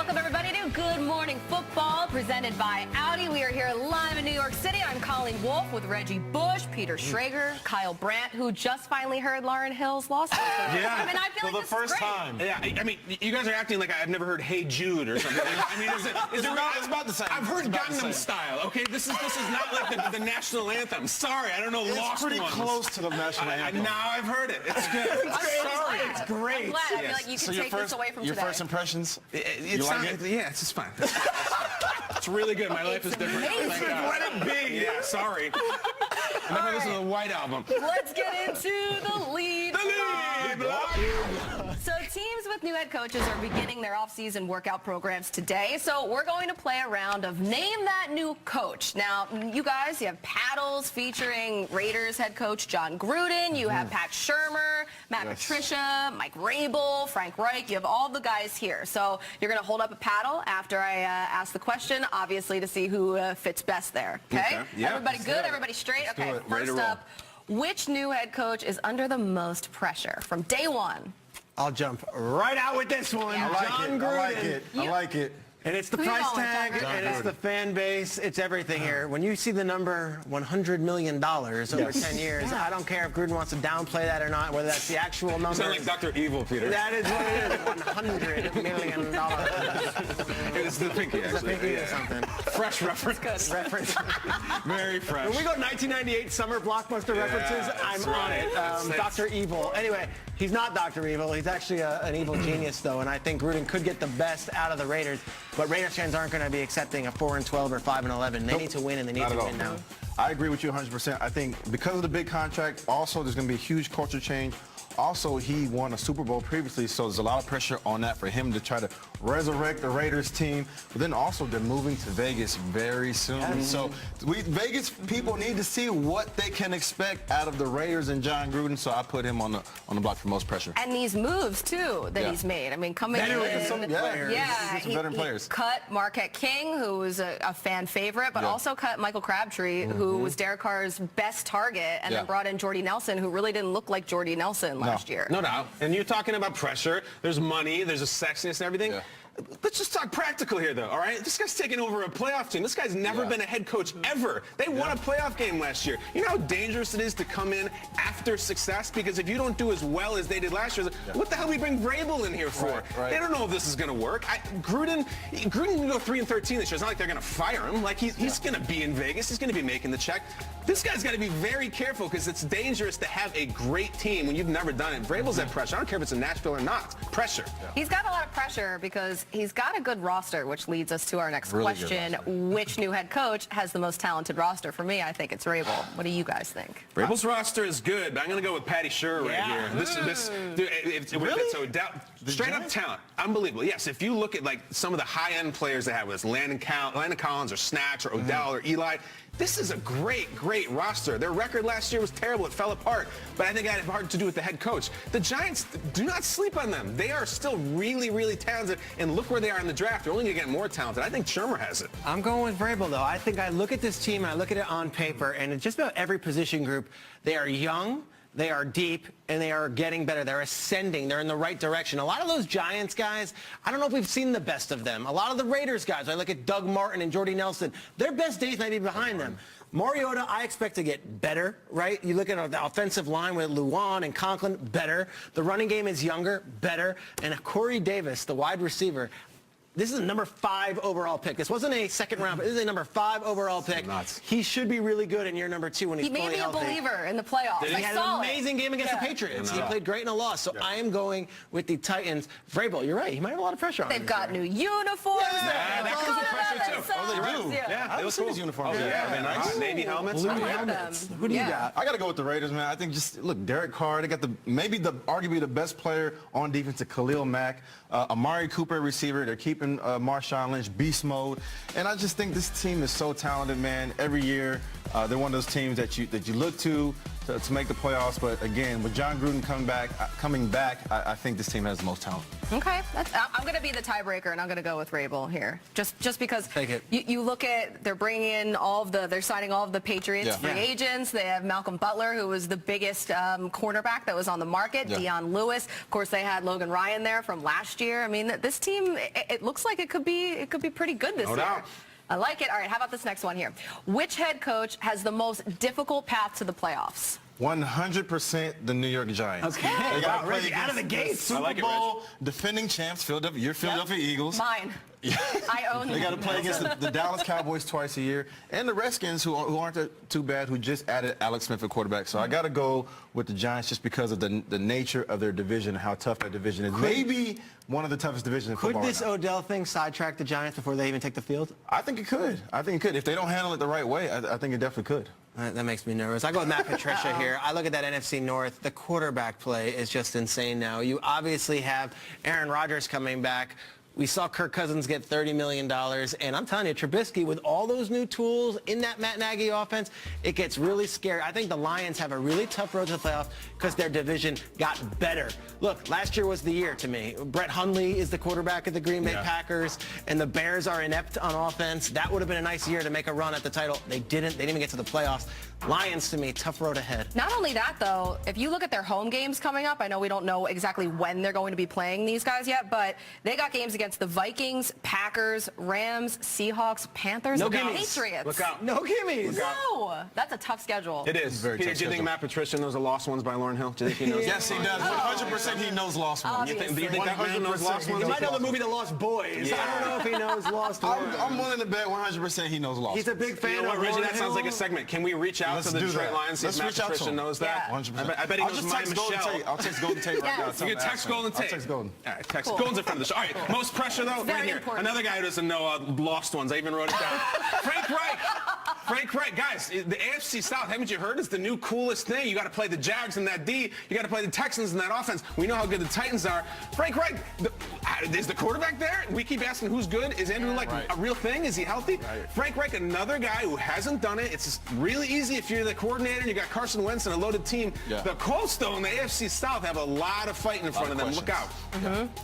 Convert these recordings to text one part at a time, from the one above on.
Welcome, everybody, to Good Morning Football, presented by Audi. We are here live in New York City. I'm Colleen Wolfe with Reggie Bush, Peter Schrager, Kyle Brandt, who just finally heard Lauryn Hill's lawsuit. Yeah, I mean, I feel for like the first time. Yeah, I mean, you guys are acting like I've never heard "Hey Jude" or something. I mean, is it It's about the same. I've heard It's about the Gangnam same. Style. Okay, this is not like the national anthem. Sorry, I don't know. It's Lost pretty ones. close to the national anthem. Now I've heard it. It's good. Sorry. It's great. I'm glad. I feel like you can take this away from your today. first impressions? It's You like not, it? Yeah, it's just fine. It's really good. My life is different. amazing. Thank God. Let it be. Yeah, sorry. I never listened to the White Album. Let's get into the lead. The lead block. So teams with new head coaches are beginning their off-season workout programs today. So we're going to play a round of Name That New Coach. Now, you guys, you have paddles featuring Raiders head coach John Gruden. You have Pat Shurmur, Matt Patricia, Mike Rabel, Frank Reich. You have all the guys here. So you're going to hold up a paddle after I ask the question, obviously, to see who fits best there. Okay? Yeah. Everybody good? Everybody straight? Okay, it. Ready to first roll. up, which new head coach is under the most pressure from day one? I'll jump right out with this one. Yeah. John Gruden. I like it. I like it. And it's the Who you price going with, tag, John Gruden? and it's the fan base, it's everything here. When you see the number $100 million over 10 years, I don't care if Gruden wants to downplay that or not, whether that's the actual number. You sound like Dr. Evil, Peter. That is what it is, $100 million. It's the pinky, It's a actually. pinky or something. Fresh reference. Reference. Very fresh. When we go 1998 summer blockbuster references, I'm that's on right. it. That's- Dr. Evil. Anyway, he's not Dr. Evil. He's actually an evil genius, though, and I think Gruden could get the best out of the Raiders. But Raiders fans aren't going to be accepting a 4-12 or 5-11. They need to win, and they need Not to at win all. now. I agree with you 100%. I think because of the big contract, also there's going to be a huge culture change. Also, he won a Super Bowl previously, so there's a lot of pressure on that for him to try to resurrect the Raiders team. But then also they're moving to Vegas very soon. So Vegas people need to see what they can expect out of the Raiders and John Gruden. So I put him on the block for most pressure. And these moves, too, that Yeah. he's made. I mean, coming Veteran in. some players. Yeah, Some veteran players. cut Marquette King, who was a fan favorite, but Yeah. also cut Michael Crabtree, who was Derek Carr's best target, and Yeah. then brought in Jordy Nelson, who really didn't look like Jordy Nelson last year. No doubt. And you're talking about pressure. There's money. There's a sexiness and everything. Yeah. Let's just talk practical here, though, all right? This guy's taking over a playoff team. This guy's never been a head coach ever. They won a playoff game last year. You know how dangerous it is to come in after success? Because if you don't do as well as they did last year, what the hell we bring Vrabel in here for? Right. They don't know if this is going to work. Gruden can go 3-13 this year. It's not like they're going to fire him. Like, he's going to be in Vegas. He's going to be making the check. This guy's got to be very careful because it's dangerous to have a great team when you've never done it. Vrabel's that pressure. I don't care if it's in Nashville or not. Pressure. He's got a lot of pressure because he's got a good roster, which leads us to our next Really good question. Which new head coach has the most talented roster? For me, I think it's Rabel. What do you guys think? Vrabel's roster is good, but I'm going to go with Patty Shurmur right Yeah. here. Straight up talent, unbelievable. Yes, if you look at like some of the high-end players they have, whether it's Landon Collins or Snacks or Odell or Eli, this is a great roster. Their record last year was terrible. It fell apart, but I think it had hard to do with the head coach. The Giants, do not sleep on them. They are still really talented, and look where they are in the draft. They're only going to get more talented. I think Shurmur has it. I'm going with Vrabel, though. I think I look at this team, and I look at it on paper, and in just about every position group, they are young, they are deep, and they are getting better. They're ascending. They're in the right direction. A lot of those Giants guys, I don't know if we've seen the best of them. A lot of the Raiders guys, I look at Doug Martin and Jordy Nelson, their best days might be behind them. Mariota, I expect to get better, right? You look at the offensive line with Luan and Conklin, better. The running game is younger, better. And Corey Davis, the wide receiver, this is a number 5 overall pick. This wasn't a second round, but this is a number 5 overall pick. Nuts. He should be really good in year number 2 when he's He made fully me a healthy. believer in the playoffs. He Like, had solid. an amazing game against the Patriots. He played great in a loss. So I am going with the Titans. Vrabel, you're right. He might have a lot of pressure on him. They've got new uniforms. Yeah, that comes with pressure, too. Oh, they do. Yeah, I they haven't look seen cool. these uniforms. Yeah, nice. Navy helmets. Blue I like helmets. them. Who do you Yeah. got? I got to go with the Raiders, man. I think just, look, Derek Carr, they got arguably the best player on defense, to Khalil Mack. Amari Cooper, receiver. They're keeping Marshawn Lynch beast mode. And I just think this team is so talented, man. Every year, they're one of those teams that you look to to make the playoffs. But again, with John Gruden coming back, I think this team has the most talent. Okay, I'm going to be the tiebreaker, and I'm going to go with Rabel here, just because Take it. You look at they're bringing in they're signing all of the Patriots free agents. They have Malcolm Butler, who was the biggest cornerback that was on the market. Deion Lewis, of course, they had Logan Ryan there from last year. I mean, this team, it looks like it could be pretty good this year. doubt. I like it. All right, how about this next one here? Which head coach has the most difficult path to the playoffs? 100% the New York Giants. Okay. They got to play Reggie, out of the against gates. Super like it, Bowl defending champs, your Philadelphia Eagles. Mine. I own They got to play against the Dallas Cowboys twice a year, and the Redskins, who aren't too bad, who just added Alex Smith at quarterback. So I got to go with the Giants just because of the nature of their division and how tough that division is. Maybe one of the toughest divisions in football. Could this right now. Odell thing sidetrack the Giants before they even take the field? I think it could. If they don't handle it the right way, I think it definitely could. That makes me nervous. I go with Matt Patricia here. I look at that NFC North. The quarterback play is just insane now. You obviously have Aaron Rodgers coming back. We saw Kirk Cousins get $30 million, and I'm telling you, Trubisky, with all those new tools in that Matt Nagy offense, it gets really scary. I think the Lions have a really tough road to the playoffs because their division got better. Look, last year was the year to me. Brett Hundley is the quarterback of the Green Bay Packers, and the Bears are inept on offense. That would have been a nice year to make a run at the title. They didn't. They didn't even get to the playoffs. Lions, to me, tough road ahead. Not only that, though, if you look at their home games coming up, I know we don't know exactly when they're going to be playing these guys yet, but they got games against the Vikings, Packers, Rams, Seahawks, Panthers, and Patriots. Look out. No gimmies. No, that's a tough schedule. It is. Very Peter, tough do you think schedule. Matt Patricia knows the lost ones by Lauryn Hill? Do you think he knows? Yes, he does. 100% he knows lost one. Do you think that man knows lost ones? He might know the movie The Lost Boys. I don't know if he knows Lost Boys. I'm willing to bet 100% he knows lost. He's a big fan You know what, of Reggie? That Lauryn sounds like a Hill. segment. Can we reach out Let's to the do Detroit that. Lions? See Let's if Matt reach out to Patricia him. knows that. Yeah. 100%. I bet he I'll knows just my text Golden Michelle. Tate. I'll text Golden Tate right now. Yes. You can text Golden Tate. I'll text Golden. All right, text. Cool. Golden's in front of the show. All right, most pressure, though, Very right here. important. Another guy who doesn't know lost ones. I even wrote it down. Frank Reich. Frank Reich. Guys, the AFC South, haven't you heard, is the new coolest thing. You got to play the Jags in that D. You got to play the Texans in that offense. We know how good the Titans are. Frank Reich, is the quarterback there? We keep asking who's good. Is Andrew Luck a real thing? Is he healthy? Right. Frank Reich, another guy who hasn't done it. It's just really easy if you're the coordinator. You got Carson Wentz and a loaded team. Yeah. The Colts, though, in the AFC South have a lot of fighting in front of them. Look out.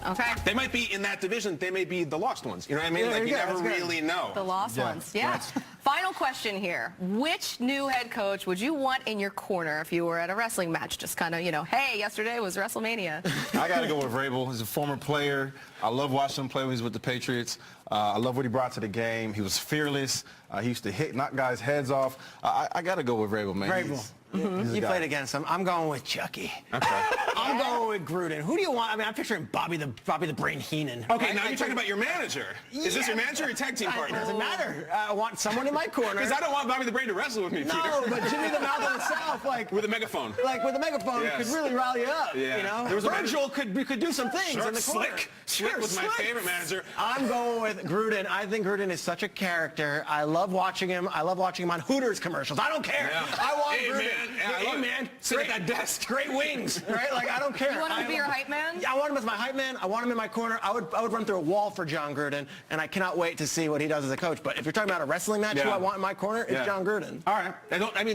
Okay. They might be in that division. They may be the lost ones. You know what I mean? Yeah, Like, there you you go. never That's good. really know. The lost ones. Yeah. Final question here. Which new head coach would you want in your corner if you were at a wrestling match? Just kind of, hey, yesterday was WrestleMania. I got to go with Vrabel. He's a former player. I love watching him play when he's with the Patriots. I love what he brought to the game. He was fearless. He used to knock guys' heads off. I got to go with Vrabel, man. Vrabel. He's a You guy. played against him. I'm going with Chucky. Okay. I'm going with Gruden. Who do you want? I mean, I'm picturing Bobby the Brain Heenan. Okay, now you're talking about your manager. Is this your manager or your tag team It partner? doesn't matter. I want someone in my corner. Because I don't want Bobby the Brain to wrestle with me, Peter. No, but Jimmy the Mouth of the South, like With a megaphone. with a megaphone, Yes. could really rally you up. Yeah. You know, There was a Virgil could do some things Sure, in the corner. Slick was my favorite manager. I'm going with Gruden. I think Gruden is such a character. I love watching him. I love watching him on Hooters commercials. I don't care. Yeah. I want Hey, Gruden. man. Yeah, I Hey, love it. man. Sit at that desk. Great wings, right? Like, I don't care. You want him to be your hype man? Yeah, I want him as my hype man. I want him in my corner. I would run through a wall for John Gruden, and I cannot wait to see what he does as a coach. But if you're talking about a wrestling match, who Yeah. I want in my corner, it's Yeah. John Gruden. All right.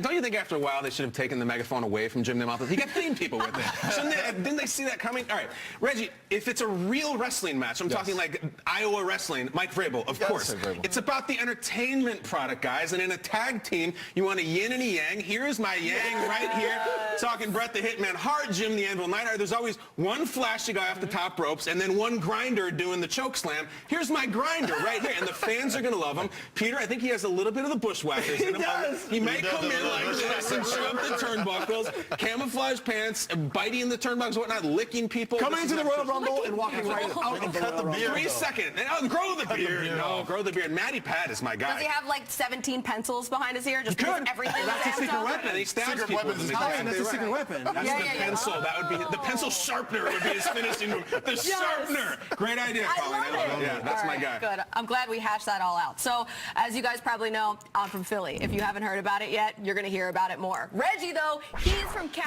Don't you think after a while they should have taken the megaphone away from Jim Namath? He kept hitting people with it. Didn't they see that coming? All right. Reggie, if it's a real wrestling match, I'm talking like Iowa wrestling, Mike Vrabel, of course. Vrabel. It's about the entertainment product, guys. And in a tag team, you want a yin and a yang. Here's my yang right here. Talking Bret the Hitman Hart, Jim the Anvil Neidhart. There's always one flashy guy off the top ropes and then one grinder doing the choke slam. Here's my grinder right here. And the fans are going to love him. Peter, I think he has a little bit of the bushwhackers in him. does. He may come in like this and show up the turnbuckles, camouflage pants, biting the turnbuckles, whatnot, licking people. Coming This into is the Royal not- Rumble and walking right out of the Royal Rumble. 3 seconds. And, grow the beard. beard No, off. grow the beard. Matty Pat is my guy. Does he have like 17 pencils behind his ear? Just because could. everything That's a stands secret out? weapon. And he stabs Secret people weapons with is them. fine. That's a Exactly secret right. weapon. That's Yeah, the yeah, yeah. pencil. That would be the pencil sharpener would be his finishing move. The sharpener. Great idea, I Colin. love it. Yeah, that's All my right, guy. Good. I'm glad we hashed that all out. So, as you guys probably know, I'm from Philly. If you haven't heard about it yet, you're going to hear about it more. Reggie, though, he's from Cal.